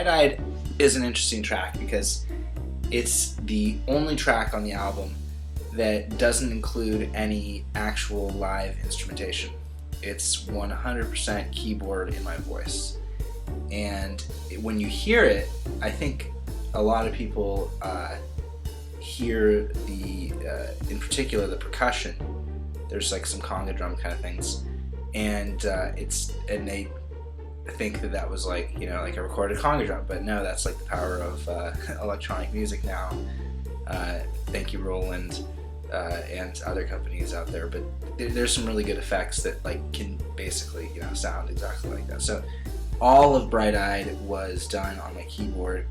Bright Eyed is an interesting track because it's the only track on the album that doesn't include any actual live instrumentation. It's 100% keyboard in my voice. And when you hear it, I think a lot of people hear in particular the percussion. There's like some conga drum kind of things, and they think that was like, you know, like a recorded conga drum, but no, that's like the power of electronic music now. Thank you, Roland, and other companies out there. But there's some really good effects that like can basically, you know, sound exactly like that. So all of Bright Eyed was done on my keyboard,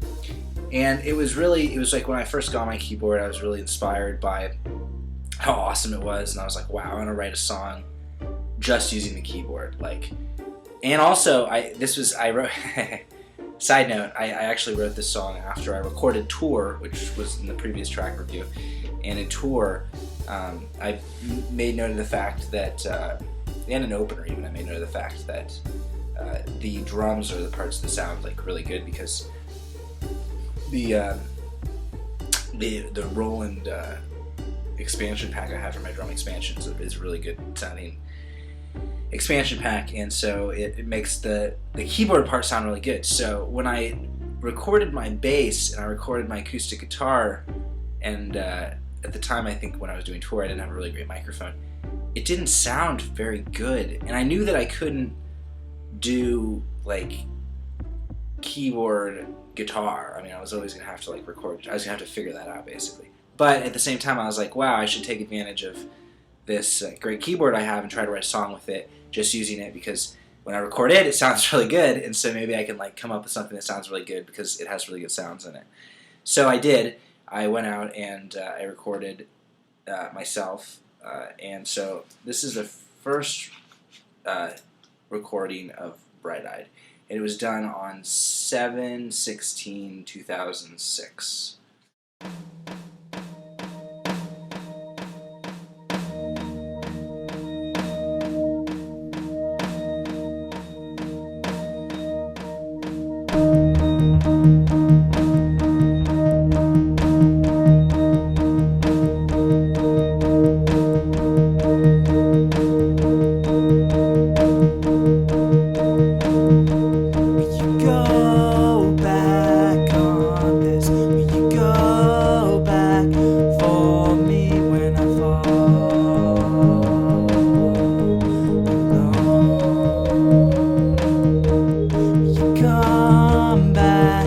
and it was like when I first got my keyboard, I was really inspired by how awesome it was, and I was like, wow, I want to write a song just using the keyboard, like. And also, I wrote. Side note: I actually wrote this song after I recorded "Tour," which was in the previous track review. And in "Tour," I made note of the fact that, and an opener even, I made note of the fact that the drums are the parts that sound like really good, because the Roland expansion pack I have for my drum expansions is really good sounding expansion pack, and so it makes the keyboard part sound really good. So when I recorded my bass and I recorded my acoustic guitar, and at the time, I think when I was doing Tour, I didn't have a really great microphone, it didn't sound very good, and I knew that I couldn't do like keyboard guitar. I mean, I was always gonna have to like record, I was gonna have to figure that out basically. But at the same time, I was like, wow, I should take advantage of this great keyboard I have and try to write a song with it, just using it, because when I record it, it sounds really good, and so maybe I can like come up with something that sounds really good because it has really good sounds in it. So I did. I went out and I recorded myself, and so this is the first recording of Bright Eyed, and it was done on 7/16/2006. Come back.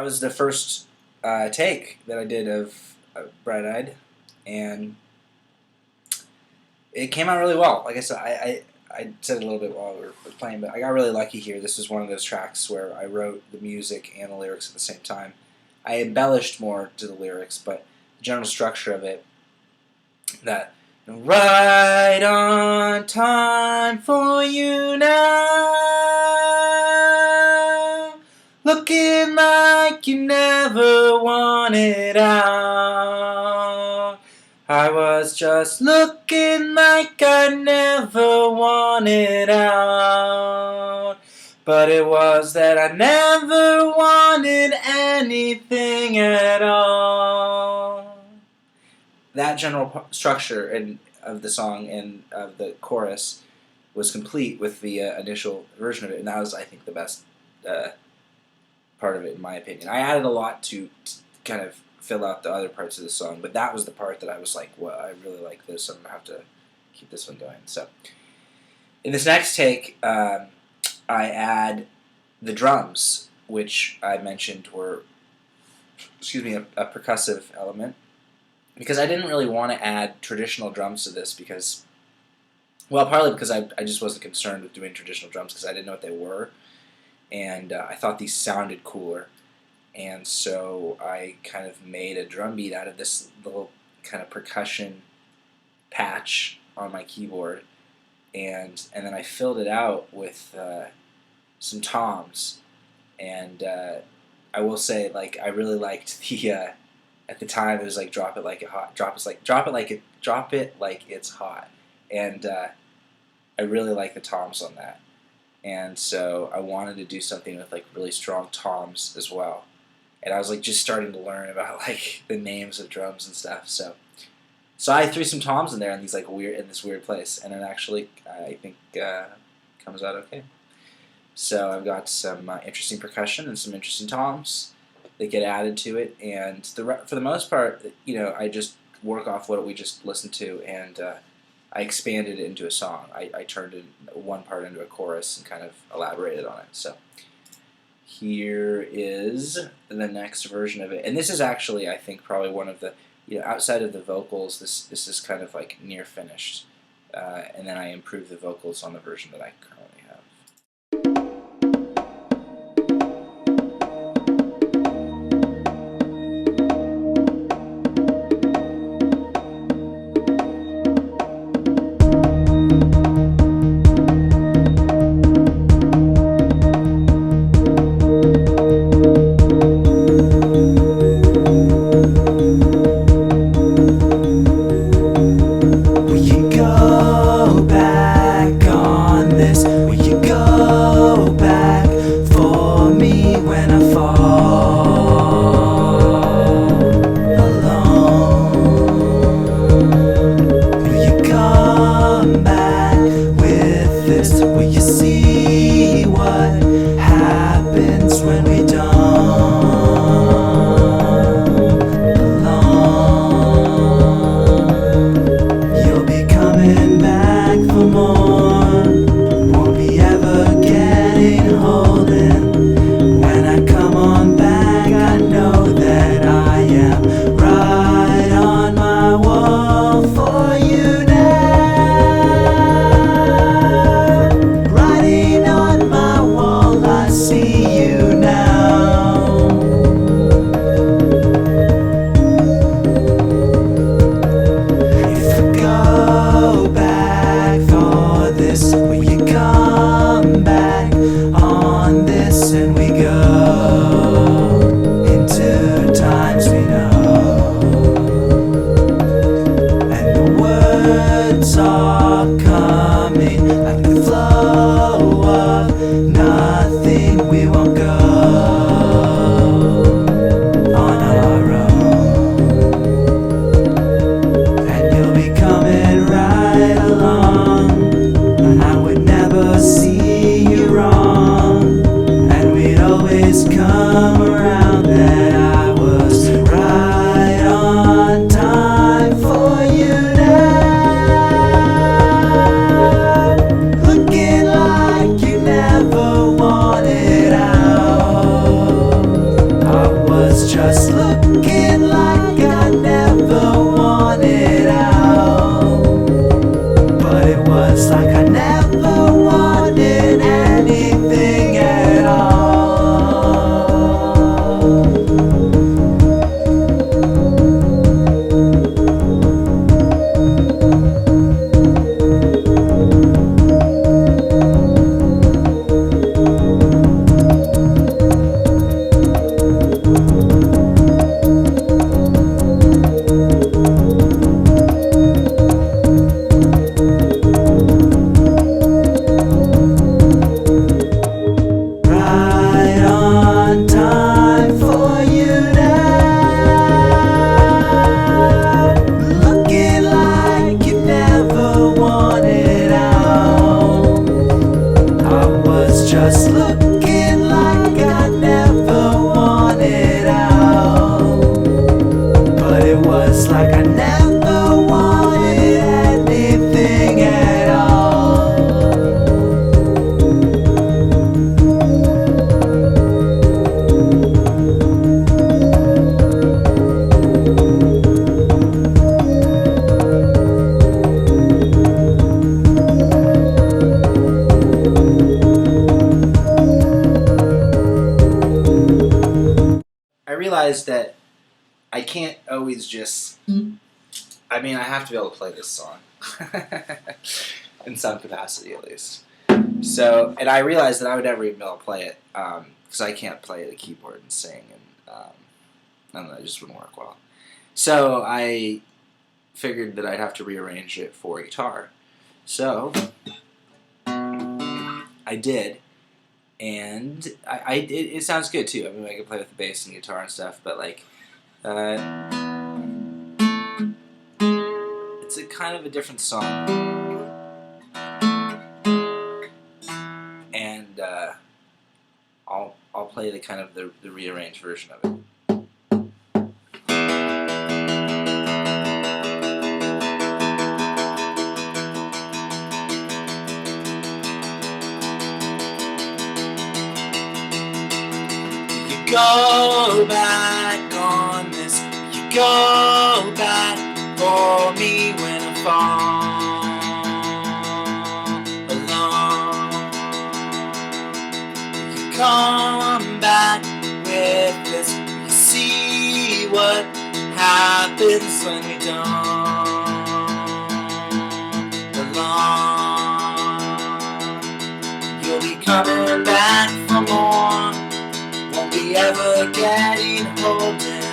was the first take that I did of Bright Eyed, and it came out really well. Like I said, I said it a little bit while we were playing, but I got really lucky here. This was one of those tracks where I wrote the music and the lyrics at the same time. I embellished more to the lyrics, but the general structure of it, that right on time for you now, looking like you never wanted out. I was just looking like I never wanted out, but it was that I never wanted anything at all. That general structure of the song and of the chorus was complete with the initial version of it, and that was, I think, the best part of it, in my opinion. I added a lot to kind of fill out the other parts of the song, but that was the part that I was like, well, I really like this, so I'm going to have to keep this one going. So, in this next take, I add the drums, which I mentioned were, a percussive element, because I didn't really want to add traditional drums to this because, well, partly because I just wasn't concerned with doing traditional drums because I didn't know what they were, and I thought these sounded cooler, and so I kind of made a drum beat out of this little kind of percussion patch on my keyboard, and then I filled it out with some toms, and I will say, like, I really liked the at the time it was like drop it like it hot, drop it like it's hot, and I really like the toms on that, and so I wanted to do something with like really strong toms as well, and I was like just starting to learn about like the names of drums and stuff, so I threw some toms in there in these like in this weird place, and it actually I think comes out okay. So I've got some interesting percussion and some interesting toms that get added to it, and for the most part, I just work off what we just listened to, and I expanded it into a song. I turned one part into a chorus and kind of elaborated on it. So here is the next version of it, and this is actually, I think, probably one of the, outside of the vocals, this is kind of like near finished, and then I improved the vocals on the version that I currently have. Looking just looking like I never wanted out, but it was like I never wanted anything at all. I realized that I can't always just. I mean, I have to be able to play this song in some capacity, at least. So, and I realized that I would never even be able to play it because I can't play the keyboard and sing, and I don't know, it just wouldn't work well. So I figured that I'd have to rearrange it for guitar. So I did. And it sounds good too. I mean, I can play with the bass and guitar and stuff, but like, it's a kind of a different song. And I'll play the kind of the rearranged version of it. Go back on this, you go back for me when I fall alone. You come back with this, you see what happens when we don't belong. You'll be coming back for more. Won't be ever getting older.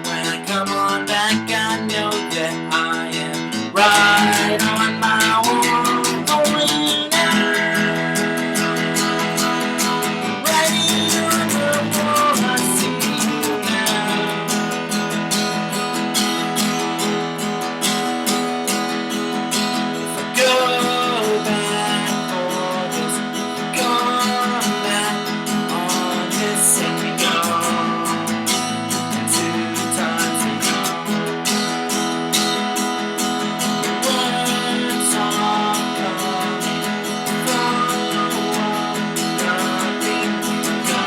When I come on back, I know that I am right on my way now. Ready on the wall, I see you now. If I go back for this, go back. And we go 2 times ago. Words are coming from nothing to go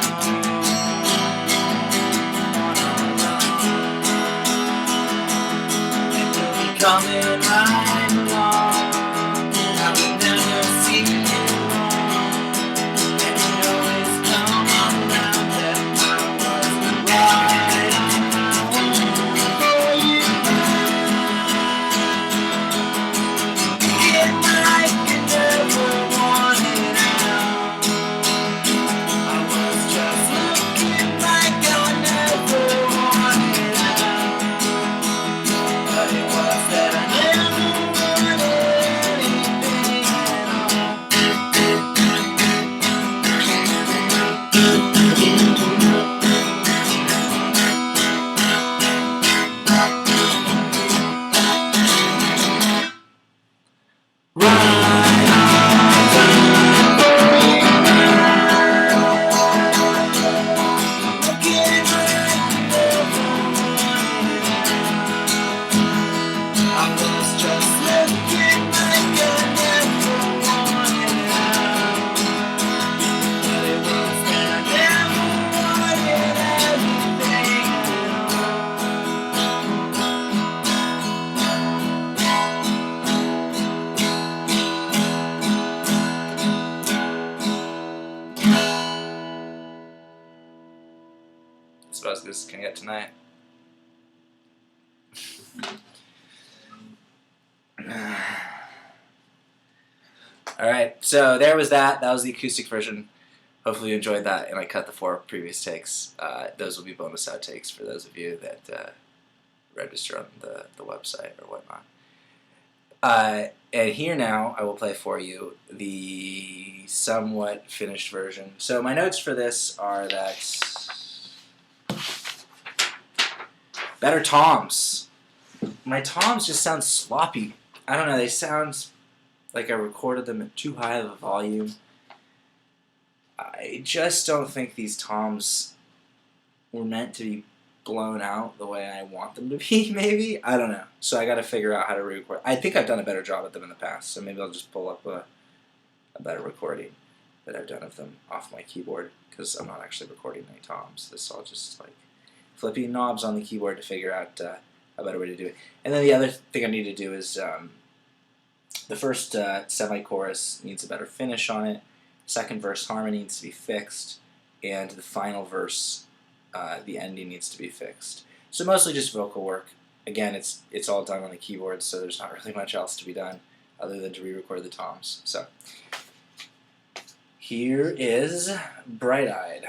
on alone. And we'll be coming right along. I will never see you wrong. And you always come around. That's about as good as it's gonna get tonight. Alright, so there was that. That was the acoustic version. Hopefully you enjoyed that, and I cut the 4 previous takes. Those will be bonus outtakes for those of you that register on the website or whatnot. And here now, I will play for you the somewhat finished version. So my notes for this are that better toms. My toms just sound sloppy. I don't know, they sound like I recorded them at too high of a volume. I just don't think these toms were meant to be blown out the way I want them to be, maybe? I don't know. So I gotta figure out how to re-record. I think I've done a better job at them in the past, so maybe I'll just pull up a better recording that I've done of them off my keyboard, because I'm not actually recording any toms. This is all just like flipping knobs on the keyboard to figure out a better way to do it. And then the other thing I need to do is the first semi-chorus needs a better finish on it. Second verse harmony needs to be fixed, and the final verse, the ending needs to be fixed. So mostly just vocal work. Again, it's all done on the keyboard, so there's not really much else to be done other than to re-record the toms. So here is Bright Eyed.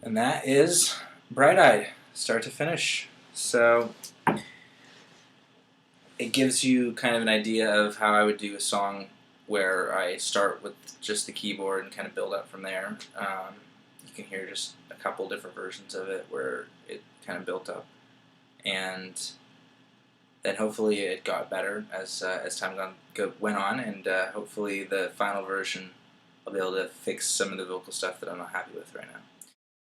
And that is Bright Eyed, start to finish. So it gives you kind of an idea of how I would do a song where I start with just the keyboard and kind of build up from there. You can hear just a couple different versions of it where it kind of built up. And then hopefully it got better as time went on, and hopefully the final version I'll be able to fix some of the vocal stuff that I'm not happy with right now.